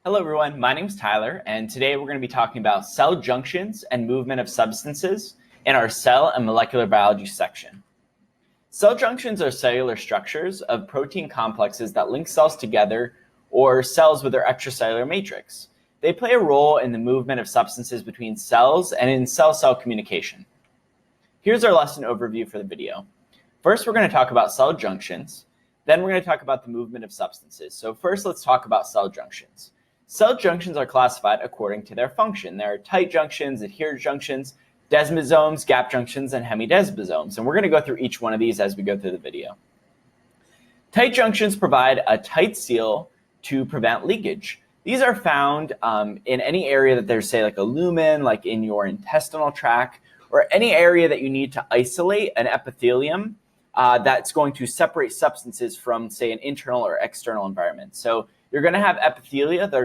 Hello everyone, my name is Tyler, and today we're going to be talking about cell junctions and movement of substances in our cell and molecular biology section. Cell junctions are cellular structures of protein complexes that link cells together or cells with their extracellular matrix. They play a role in the movement of substances between cells and in cell-cell communication. Here's our lesson overview for the video. First, we're going to talk about cell junctions. Then we're going to talk about the movement of substances. So first, let's talk about cell junctions. Cell junctions are classified according to their function. There are tight junctions, adherent junctions, desmosomes, gap junctions, and hemidesmosomes. And we're going to go through each one of these as we go through the video. Tight junctions provide a tight seal to prevent leakage. These are found in any area that there's, say, like a lumen, like in your intestinal tract, or any area that you need to isolate an epithelium that's going to separate substances from, say, an internal or external environment. So you're going to have epithelia that are going